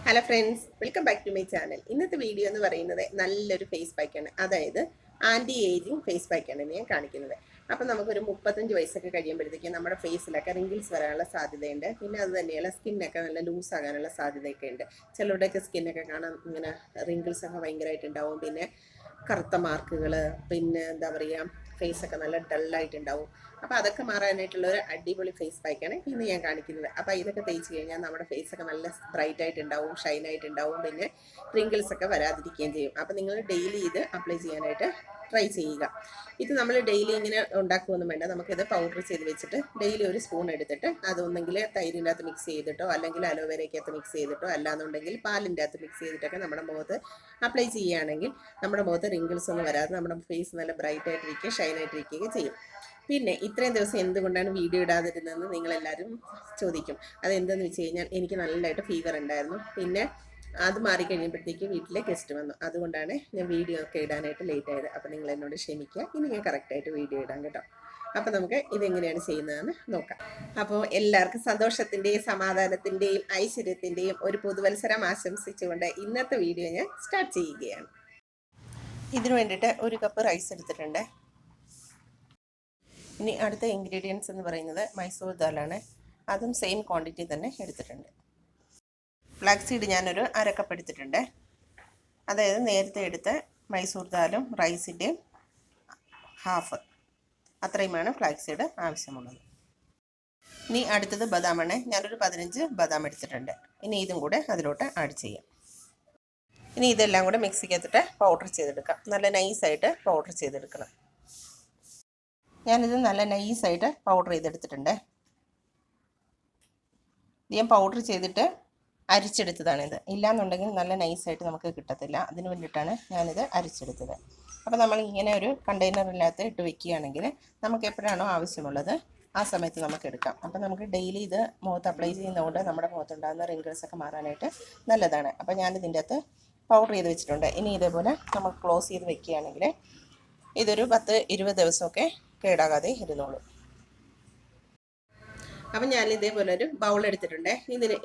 Hello friends, welcome back to my channel. ഇന്നത്തെ video എന്ന് പറയുന്നത് നല്ലൊരു ഫേസ് പാക്കാണ്. അതായത് ആൻറ്റി ഏജിങ് ഫേസ് പാക്കാണ് ഞാൻ കാണിക്കുന്നത്. അപ്പം നമുക്കൊരു 35 വയസ്സൊക്കെ കഴിയുമ്പോഴത്തേക്കും നമ്മുടെ ഫേസിലൊക്കെ റിങ്കിൾസ് വരാനുള്ള സാധ്യതയുണ്ട്. പിന്നെ അത് തന്നെയല്ല, സ്കിന്നൊക്കെ നല്ല ലൂസ് ആകാനുള്ള സാധ്യതയൊക്കെ ഉണ്ട്. ചിലരുടെയൊക്കെ സ്കിന്നൊക്കെ കാണാൻ ഇങ്ങനെ റിങ്കിൾസ് ഒക്കെ ഭയങ്കരമായിട്ടുണ്ടാവും. പിന്നെ കറുത്ത മാർക്കുകൾ, പിന്നെ എന്താ പറയുക, ഫേസൊക്കെ നല്ല ഡള്ളായിട്ടുണ്ടാവും. അപ്പോൾ അതൊക്കെ മാറാനായിട്ടുള്ള ഒരു അടിപൊളി ഫേസ് പാക്കാണ് ഇന്ന് ഞാൻ കാണിക്കുന്നത്. അപ്പോൾ ഇതൊക്കെ തേച്ച് കഴിഞ്ഞാൽ നമ്മുടെ ഫേസൊക്കെ നല്ല ബ്രൈറ്റ് ആയിട്ടുണ്ടാവും, ഷൈൻ ആയിട്ടുണ്ടാവും. പിന്നെ റിങ്കിൾസ് ഒക്കെ വരാതിരിക്കുകയും ചെയ്യും. അപ്പോൾ നിങ്ങൾ ഡെയിലി ഇത് അപ്ലൈ ചെയ്യാനായിട്ട് ട്രൈ ചെയ്യുക. ഇത് നമ്മൾ ഡെയിലി ഇങ്ങനെ ഉണ്ടാക്കുകയൊന്നും വേണ്ട. നമുക്കിത് പൗഡർ ചെയ്ത് വെച്ചിട്ട് ഡെയിലി ഒരു സ്പൂൺ എടുത്തിട്ട് അതൊന്നെങ്കിൽ തൈരിൻ്റെ അകത്ത് മിക്സ് ചെയ്തിട്ടോ അല്ലെങ്കിൽ അലോവേരയ്ക്കകത്ത് മിക്സ് ചെയ്തിട്ടോ അല്ലാന്നുണ്ടെങ്കിൽ പാലിൻ്റെ അകത്ത് മിക്സ് ചെയ്തിട്ടൊക്കെ നമ്മുടെ മുഖത്ത് അപ്ലൈ ചെയ്യുകയാണെങ്കിൽ നമ്മുടെ മുഖത്ത് റിങ്കിൾസ് ഒന്നും വരാതെ നമ്മുടെ ഫേസ് നല്ല ബ്രൈറ്റ് ആയിട്ടിരിക്കുക, ഷൈൻ ആയിട്ടിരിക്കുകയും ചെയ്യും. പിന്നെ ഇത്രയും ദിവസം എന്തുകൊണ്ടാണ് വീഡിയോ ഇടാതിരുന്നതെന്ന് നിങ്ങളെല്ലാവരും ചോദിക്കും. അതെന്തെന്ന് വെച്ച് കഴിഞ്ഞാൽ എനിക്ക് നല്ലതായിട്ട് ഫീവർ ഉണ്ടായിരുന്നു. പിന്നെ അത് മാറിക്കഴിയുമ്പോഴത്തേക്ക് വീട്ടിലെ ഗസ്റ്റ് വന്നു. അതുകൊണ്ടാണ് ഞാൻ വീഡിയോ ഒക്കെ ഇടാനായിട്ട് ലേറ്റ് ആയത്. അപ്പോൾ നിങ്ങൾ എന്നോട് ക്ഷമിക്കുക. ഇനി ഞാൻ കറക്റ്റായിട്ട് വീഡിയോ ഇടാം കേട്ടോ. അപ്പോൾ നമുക്ക് ഇതെങ്ങനെയാണ് ചെയ്യുന്നതെന്ന് നോക്കാം. അപ്പോൾ എല്ലാവർക്കും സന്തോഷത്തിൻ്റെയും സമാധാനത്തിൻ്റെയും ഐശ്വര്യത്തിൻ്റെയും ഒരു പുതുവത്സരം ആശംസിച്ചുകൊണ്ട് ഇന്നത്തെ വീഡിയോ ഞാൻ സ്റ്റാർട്ട് ചെയ്യുകയാണ്. ഇതിനു വേണ്ടിയിട്ട് 1 കപ്പ് റൈസ് എടുത്തിട്ടുണ്ട്. ഇനി അടുത്ത ഇൻഗ്രീഡിയൻസ് എന്ന് പറയുന്നത് മൈസൂർ ദാലാണ്. അതും സെയിം ക്വാണ്ടിറ്റി തന്നെ എടുത്തിട്ടുണ്ട്. ഫ്ലാക്സ് സീഡ് ഞാനൊരു 1/2 കപ്പ് എടുത്തിട്ടുണ്ട്. അതായത് നേരത്തെ എടുത്ത മൈസൂർ ദാലും റൈസിൻ്റെയും ഹാഫ്, അത്രയുമാണ് ഫ്ലാക്സ് സീഡ് ആവശ്യമുള്ളത്. ഇനി അടുത്തത് ബദാമാണ്. ഞാനൊരു 15 ബദാം എടുത്തിട്ടുണ്ട്. ഇനി ഇതും കൂടെ അതിലോട്ട് ആഡ് ചെയ്യാം. ഇനി ഇതെല്ലാം കൂടെ മിക്സിക്കകത്തിട്ട് പൗഡർ ചെയ്തെടുക്കാം. നല്ല നൈസായിട്ട് പൗഡർ ചെയ്തെടുക്കണം. ഞാനിത് നല്ല നൈസായിട്ട് പൗഡർ ചെയ്തെടുത്തിട്ടുണ്ട്. ഞാൻ പൗഡർ ചെയ്തിട്ട് അരിച്ചെടുത്തതാണിത്. ഇല്ലയെന്നുണ്ടെങ്കിൽ നല്ല നൈസായിട്ട് നമുക്ക് കിട്ടത്തില്ല. അതിന് വേണ്ടിയിട്ടാണ് ഞാനിത് അരിച്ചെടുത്തത്. അപ്പോൾ നമ്മൾ ഇങ്ങനെ ഒരു കണ്ടെയ്നറിനകത്ത് ഇട്ട് വെക്കുകയാണെങ്കിൽ നമുക്ക് എപ്പോഴാണോ ആവശ്യമുള്ളത് ആ സമയത്ത് നമുക്ക് എടുക്കാം. അപ്പോൾ നമുക്ക് ഡെയിലി ഇത് മുഖത്ത് അപ്ലൈ ചെയ്യുന്നതുകൊണ്ട് നമ്മുടെ മുഖത്തുണ്ടാകുന്ന റിങ്കിൾസൊക്കെ മാറാനായിട്ട് നല്ലതാണ്. അപ്പോൾ ഞാനിതിൻ്റെ അകത്ത് പൗഡർ ചെയ്ത് വെച്ചിട്ടുണ്ട്. ഇനി ഇതേപോലെ നമ്മൾ ക്ലോസ് ചെയ്ത് വെക്കുകയാണെങ്കിൽ ഇതൊരു 10-20 ദിവസമൊക്കെ കേടാകാതെ ഇരുന്നോളൂ. അപ്പം ഞാൻ ഇതേപോലെ ഒരു ബൗൾ എടുത്തിട്ടുണ്ട്.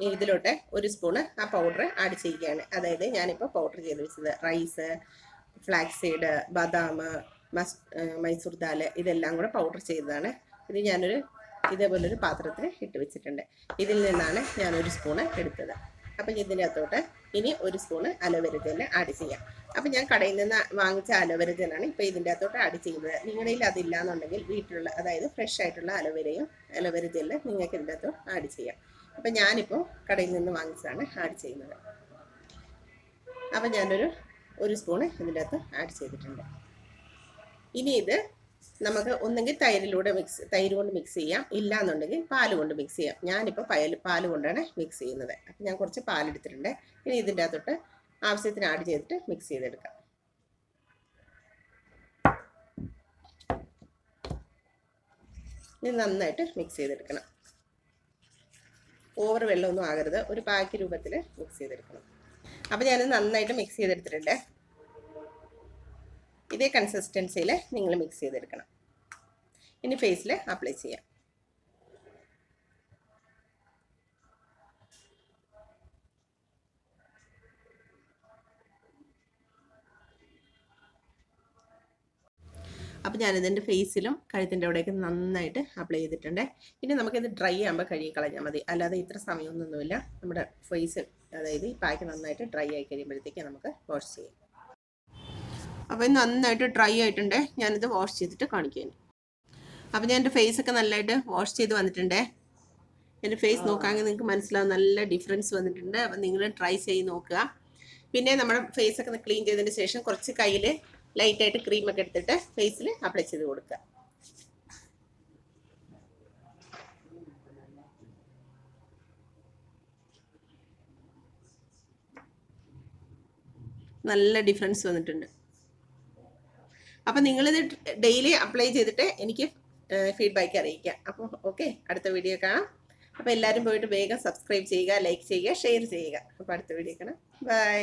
ഇതിലോട്ട് 1 സ്പൂണ് ആ പൗഡർ ആഡ് ചെയ്യുകയാണ്. അതായത് ഞാനിപ്പോൾ പൗഡർ ചെയ്ത് വെച്ചത് റൈസ്, ഫ്ലാക്സ് സീഡ്, ബദാം, മൈസൂർ ദാൽ ഇതെല്ലാം കൂടെ പൗഡർ ചെയ്തതാണ്. ഇത് ഞാനൊരു ഇതേപോലൊരു പാത്രത്തിൽ ഇട്ട് വെച്ചിട്ടുണ്ട്. ഇതിൽ നിന്നാണ് ഞാൻ 1 സ്പൂണ് എടുത്തത്. അപ്പം ഇതിൻ്റെ അകത്തോട്ട് ഇനി 1 സ്പൂണ് അലോവേര ജെല്ല് ആഡ് ചെയ്യാം. അപ്പം ഞാൻ കടയിൽ നിന്ന് വാങ്ങിച്ച അലോവേര ജെല്ലാണ് ഇപ്പോൾ ഇതിൻ്റെ അകത്തോട്ട് ആഡ് ചെയ്യുന്നത്. നിങ്ങളുടെ കയ്യിൽ അതില്ല എന്നുണ്ടെങ്കിൽ വീട്ടിലുള്ള, അതായത് ഫ്രഷ് ആയിട്ടുള്ള അലോവേര ജെല്ല് നിങ്ങൾക്ക് ഇതിൻ്റെ അകത്തോട്ട് ആഡ് ചെയ്യാം. അപ്പം ഞാനിപ്പോൾ കടയിൽ നിന്ന് വാങ്ങിച്ചതാണ് ആഡ് ചെയ്യുന്നത്. അപ്പം ഞാനൊരു 1 സ്പൂണ് ഇതിൻ്റെ അകത്ത് ആഡ് ചെയ്തിട്ടുണ്ട്. ഇനി ഇത് നമുക്ക് ഒന്നെങ്കിൽ തൈര് കൊണ്ട് മിക്സ് ചെയ്യാം, ഇല്ല എന്നുണ്ടെങ്കിൽ പാൽ കൊണ്ട് മിക്സ് ചെയ്യാം. ഞാനിപ്പോൾ പാൽ കൊണ്ടാണ് മിക്സ് ചെയ്യുന്നത്. അപ്പം ഞാൻ കുറച്ച് പാലെടുത്തിട്ടുണ്ട്. ഇനി ഇതിൻ്റെ അകത്തോട്ട് ആവശ്യത്തിന് ആഡ് ചെയ്തിട്ട് മിക്സ് ചെയ്തെടുക്കാം. ഇത് നന്നായിട്ട് മിക്സ് ചെയ്തെടുക്കണം. ഓവർ വെള്ളമൊന്നും ആകരുത്. ഒരു പാക്ക് രൂപത്തിൽ മിക്സ് ചെയ്തെടുക്കണം. അപ്പം ഞാനിത് നന്നായിട്ട് മിക്സ് ചെയ്തെടുത്തിട്ടുണ്ട്. ഇതേ കൺസിസ്റ്റൻസിയിൽ നിങ്ങൾ മിക്സ് ചെയ്തെടുക്കണം. ഇനി ഫേസിൽ അപ്ലൈ ചെയ്യാം. അപ്പോൾ ഞാനിതിൻ്റെ ഫേസിലും കഴുത്തിൻ്റെ അവിടെയൊക്കെ നന്നായിട്ട് അപ്ലൈ ചെയ്തിട്ടുണ്ട്. ഇനി നമുക്കിത് ഡ്രൈ ആകുമ്പോൾ കഴുകി കളഞ്ഞാൽ മതി. അല്ലാതെ ഇത്ര സമയമൊന്നുമില്ല. നമ്മുടെ ഫേസ്, അതായത് ഈ പാക്ക് നന്നായിട്ട് ഡ്രൈ ആയി കഴിയുമ്പോഴത്തേക്ക് നമുക്ക് വാഷ് ചെയ്യാം. അപ്പോൾ ഇത് നന്നായിട്ട് ഡ്രൈ ആയിട്ടുണ്ട്. ഞാനിത് വാഷ് ചെയ്തിട്ട് കാണിക്കാം. അപ്പോൾ ഞാൻ എൻ്റെ ഫേസൊക്കെ നല്ലതായിട്ട് വാഷ് ചെയ്ത് വന്നിട്ടുണ്ട്. എൻ്റെ ഫേസ് നോക്കാമെങ്കിൽ നിങ്ങൾക്ക് മനസ്സിലാവും, നല്ല ഡിഫറൻസ് വന്നിട്ടുണ്ട്. അപ്പം നിങ്ങൾ ട്രൈ ചെയ്ത് നോക്കുക. പിന്നെ നമ്മുടെ ഫേസൊക്കെ ക്ലീൻ ചെയ്തതിന് ശേഷം കുറച്ച് കയ്യിൽ ലൈറ്റായിട്ട് ക്രീമൊക്കെ എടുത്തിട്ട് ഫേസിൽ അപ്ലൈ ചെയ്ത് കൊടുക്കുക. നല്ല ഡിഫറൻസ് വന്നിട്ടുണ്ട്. അപ്പം നിങ്ങളിത് ഡെയിലി അപ്ലൈ ചെയ്തിട്ട് എനിക്ക് ഫീഡ്ബാക്ക് അറിയിക്കുക. അപ്പോൾ ഓക്കെ, അടുത്ത വീഡിയോ കാണാം. അപ്പോൾ എല്ലാവരും പോയിട്ട് വേഗം സബ്സ്ക്രൈബ് ചെയ്യുക, ലൈക്ക് ചെയ്യുക, ഷെയർ ചെയ്യുക. അപ്പോൾ അടുത്ത വീഡിയോ കാണാം. ബൈ.